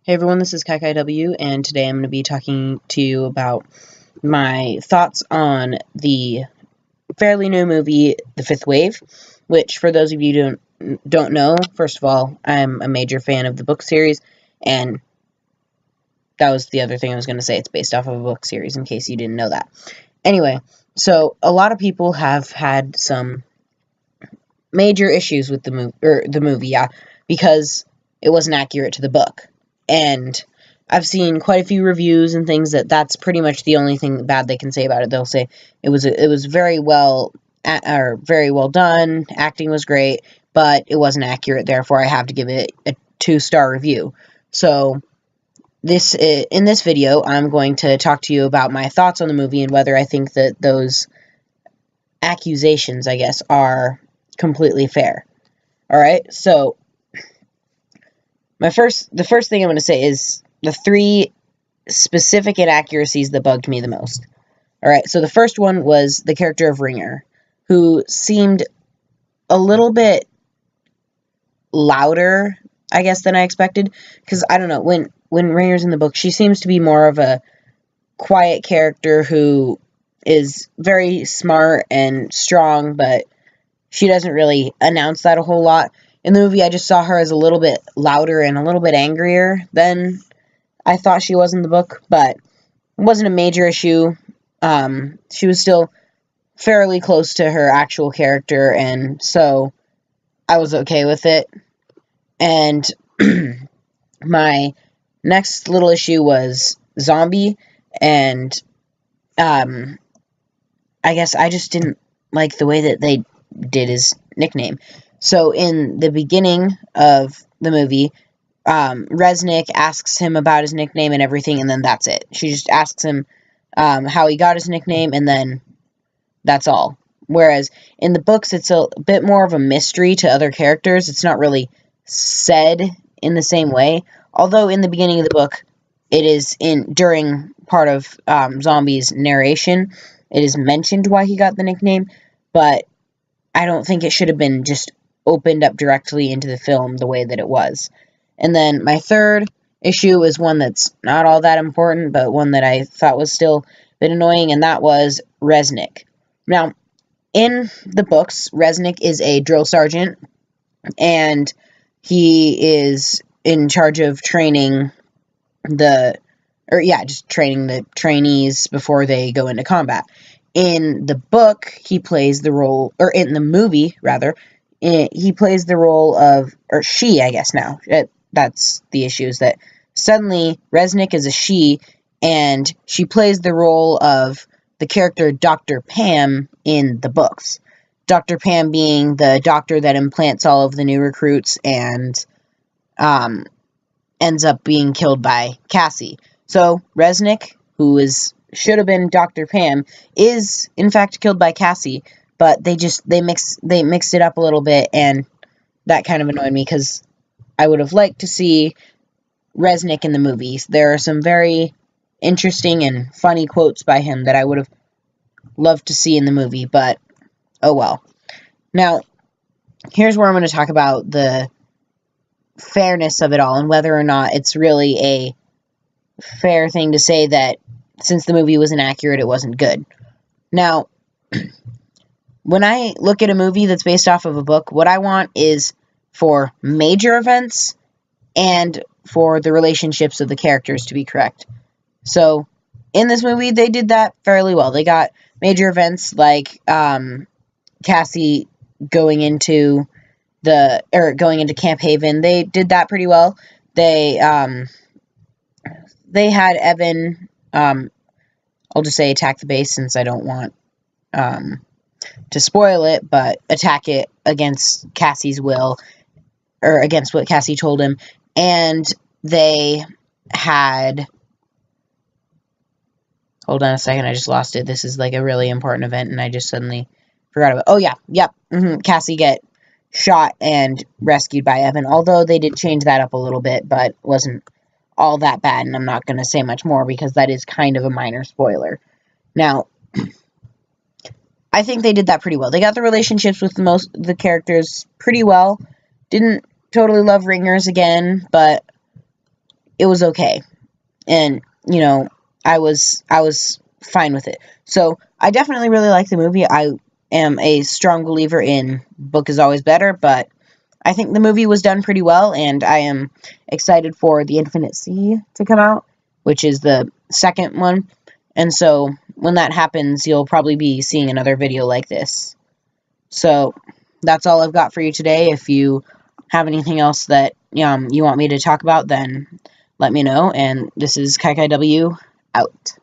Hey everyone, this is KaiKaiW, and today I'm going to be talking to you about my thoughts on the fairly new movie, The Fifth Wave, which, for those of you who don't know, first of all, I'm a major fan of the book series, and that was the other thing I was going to say. It's based off of a book series, in case you didn't know that. Anyway, so a lot of people have had some major issues with the movie, because it wasn't accurate to the book. And I've seen quite a few reviews and things that's pretty much the only thing bad they can say about it. They'll say it was very well done, acting was great, but it wasn't accurate. Therefore, I have to give it a 2-star review. So in this video, I'm going to talk to you about my thoughts on the movie and whether I think that those accusations, I guess, are completely fair. All right, so the first thing I'm going to say is the 3 specific inaccuracies that bugged me the most. All right, so the first one was the character of Ringer, who seemed a little bit louder, I guess, than I expected. Because, I don't know, when Ringer's in the book, she seems to be more of a quiet character who is very smart and strong, but she doesn't really announce that a whole lot. In the movie, I just saw her as a little bit louder and a little bit angrier than I thought she was in the book, but it wasn't a major issue. She was still fairly close to her actual character, and so I was okay with it. And my next little issue was Zombie, and I guess I just didn't like the way that they did his nickname. So in the beginning of the movie, Resnick asks him about his nickname and everything, and then that's it. She just asks him how he got his nickname, and then that's all. Whereas in the books, it's a bit more of a mystery to other characters. It's not really said in the same way. Although in the beginning of the book, it is during part of Zombie's narration, it is mentioned why he got the nickname, but I don't think it should have been just opened up directly into the film the way that it was. And then my third issue is one that's not all that important, but one that I thought was still a bit annoying, and that was Resnick. Now, in the books, Resnick is a drill sergeant, and he is in charge of training training the trainees before they go into combat. In the book, he plays the role, or in the movie, rather, he plays the role of, or she, I guess now. That's the issue, is that suddenly Resnick is a she, and she plays the role of the character Dr. Pam in the books. Dr. Pam being the doctor that implants all of the new recruits and ends up being killed by Cassie. So Resnick, who should have been Dr. Pam, is in fact killed by Cassie, but they mixed it up a little bit, and that kind of annoyed me because I would have liked to see Resnick in the movies. There are some very interesting and funny quotes by him that I would have loved to see in the movie, but oh well. Now, here's where I'm going to talk about the fairness of it all and whether or not it's really a fair thing to say that since the movie was inaccurate, it wasn't good. Now, when I look at a movie that's based off of a book, what I want is for major events and for the relationships of the characters to be correct. So, in this movie, they did that fairly well. They got major events like Cassie going into Camp Haven. They did that pretty well. They had Evan, I'll just say attack the base since I don't want to spoil it, but attack it against Cassie's will, or against what Cassie told him. And they had... Hold on a second, I just lost it. This is like a really important event, and I just suddenly forgot about it. Oh, yeah, yep. Cassie get shot and rescued by Evan, although they did change that up a little bit, but it wasn't all that bad, and I'm not going to say much more because that is kind of a minor spoiler. Now, I think they did that pretty well. They got the relationships with the characters pretty well. Didn't totally love Ringers again, but it was okay. And, you know, I was fine with it. So I definitely really like the movie. I am a strong believer in book is always better, but I think the movie was done pretty well, and I am excited for The Infinite Sea to come out, which is the second one. And so when that happens, you'll probably be seeing another video like this. So that's all I've got for you today. If you have anything else that you want me to talk about, then let me know. And this is KaiKaiW out.